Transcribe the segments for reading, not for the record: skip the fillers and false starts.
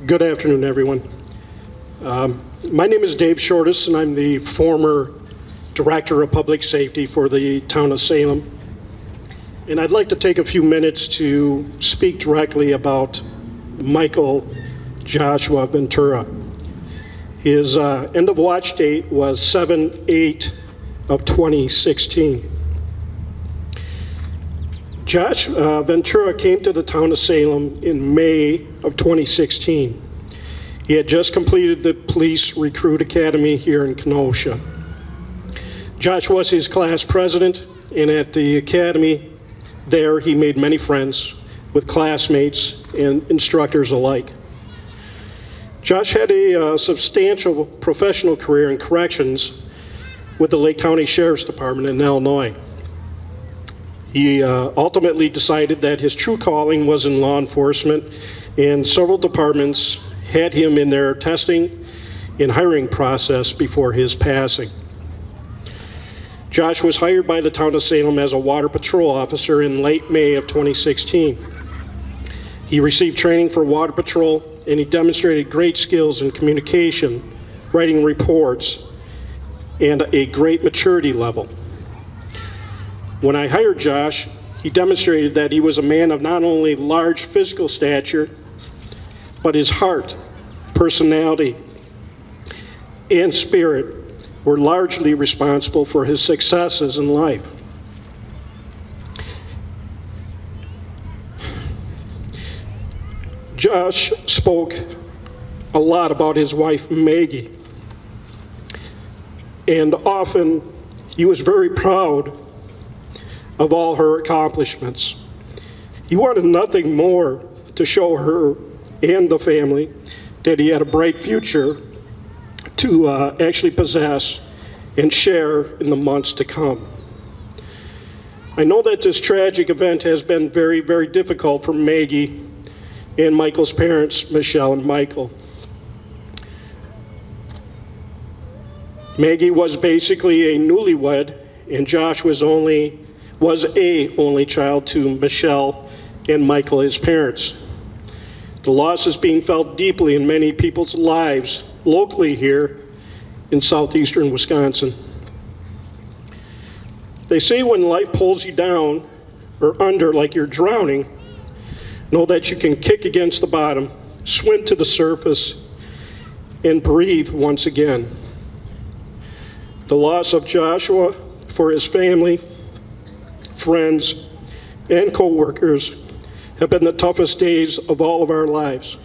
Good afternoon, everyone. My name is Dave Shortess, and I'm the former Director of Public Safety for the town of Salem. And I'd like to take a few minutes to speak directly about Michael Joshua Ventura. His end of watch date was 7/8 of 2016. Josh Ventura came to the town of Salem in May of 2016. He had just completed the police recruit academy here in Kenosha. Josh was his class president, and at the academy there he made many friends with classmates and instructors alike. Josh had a substantial professional career in corrections with the Lake County Sheriff's Department in Illinois. He ultimately decided that his true calling was in law enforcement, and several departments had him in their testing and hiring process before his passing. Josh was hired by the town of Salem as a water patrol officer in late May of 2016. He received training for water patrol, and he demonstrated great skills in communication, writing reports, and a great maturity level. When I hired Josh, he demonstrated that he was a man of not only large physical stature, but his heart, personality, and spirit were largely responsible for his successes in life. Josh spoke a lot about his wife, Maggie, and often he was very proud of all her accomplishments. He wanted nothing more to show her and the family that he had a bright future to actually possess and share in the months to come. I know that this tragic event has been very, very difficult for Maggie and Michael's parents, Michelle and Michael. Maggie was basically a newlywed, and Josh was a only child to Michelle and Michael, his parents. The loss is being felt deeply in many people's lives locally here in southeastern Wisconsin. They say when life pulls you down or under like you're drowning, know that you can kick against the bottom, swim to the surface, and breathe once again. The loss of Joshua for his family, friends, and co-workers have been the toughest days of all of our lives.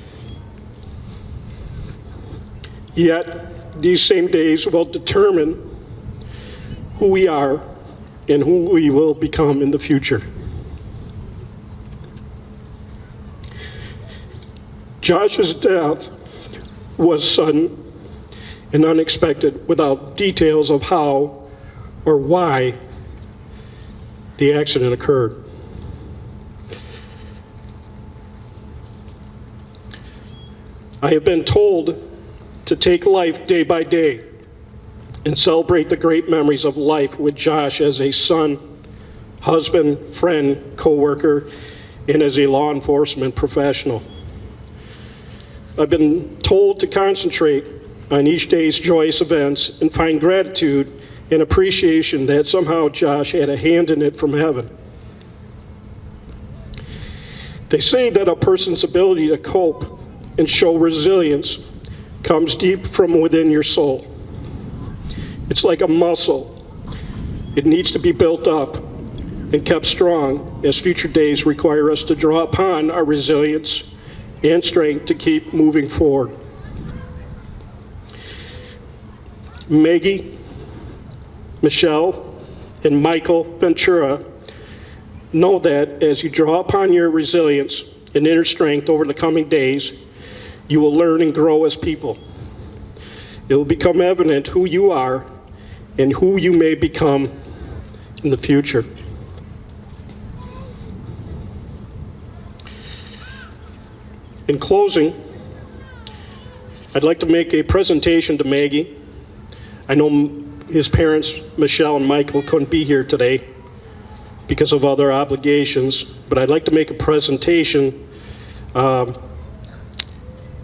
Yet, these same days will determine who we are and who we will become in the future. Josh's death was sudden and unexpected, without details of how or why the accident occurred. I have been told to take life day by day and celebrate the great memories of life with Josh as a son, husband, friend, co-worker, and as a law enforcement professional. I've been told to concentrate on each day's joyous events and find gratitude and appreciation that somehow Josh had a hand in it from heaven. They say that a person's ability to cope and show resilience comes deep from within your soul. It's like a muscle. It needs to be built up and kept strong, as future days require us to draw upon our resilience and strength to keep moving forward. Maggie, Michelle, and Michael Ventura, know that as you draw upon your resilience and inner strength over the coming days, you will learn and grow as people. It will become evident who you are and who you may become in the future. In closing, I'd like to make a presentation to Maggie. I know his parents, Michelle and Michael, couldn't be here today because of other obligations, but I'd like to make a presentation.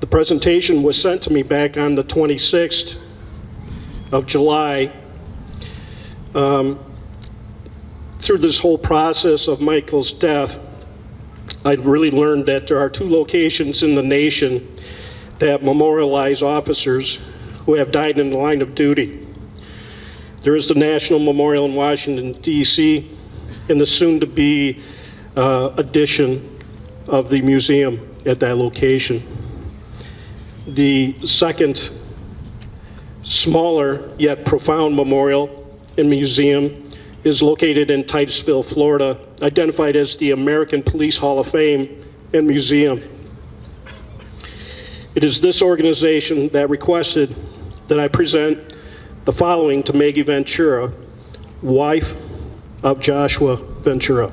The The presentation was sent to me back on the 26th of July. Through this whole process of Michael's death, I really learned that there are 2 locations in the nation that memorialize officers who have died in the line of duty. There is the National Memorial in Washington, D.C., and the soon-to-be addition of the museum at that location. The second, smaller yet profound memorial and museum is located in Titusville, Florida, identified as the American Police Hall of Fame and Museum. It is this organization that requested that I present the following to Maggie Ventura, wife of Joshua Ventura.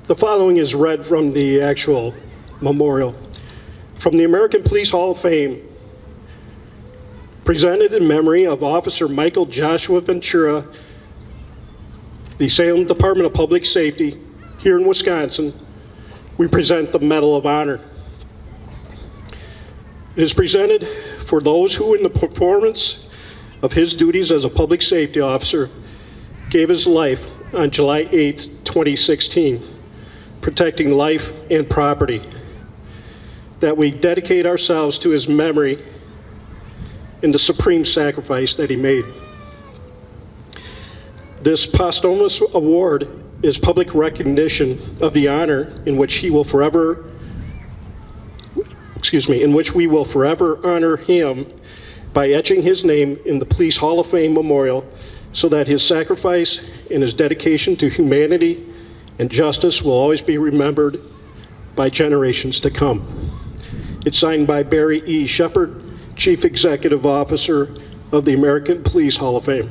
The following is read from the actual memorial. From the American Police Hall of Fame, presented in memory of Officer Michael Joshua Ventura, the Salem Department of Public Safety, here in Wisconsin, we present the Medal of Honor. It is presented for those who, in the performance of his duties as a public safety officer, gave his life on July 8, 2016, protecting life and property, that we dedicate ourselves to his memory and the supreme sacrifice that he made. This posthumous award is public recognition of the honor in which we will forever honor him by etching his name in the Police Hall of Fame Memorial, so that his sacrifice and his dedication to humanity and justice will always be remembered by generations to come. It's signed by Barry E. Shepard, Chief Executive Officer of the American Police Hall of Fame.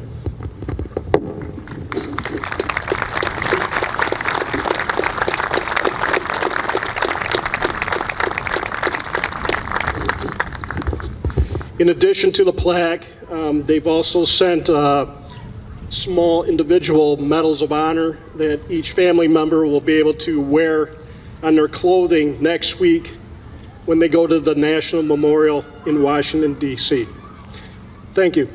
In addition to the plaque, they've also sent small individual medals of honor that each family member will be able to wear on their clothing next week when they go to the National Memorial in Washington, D.C. Thank you.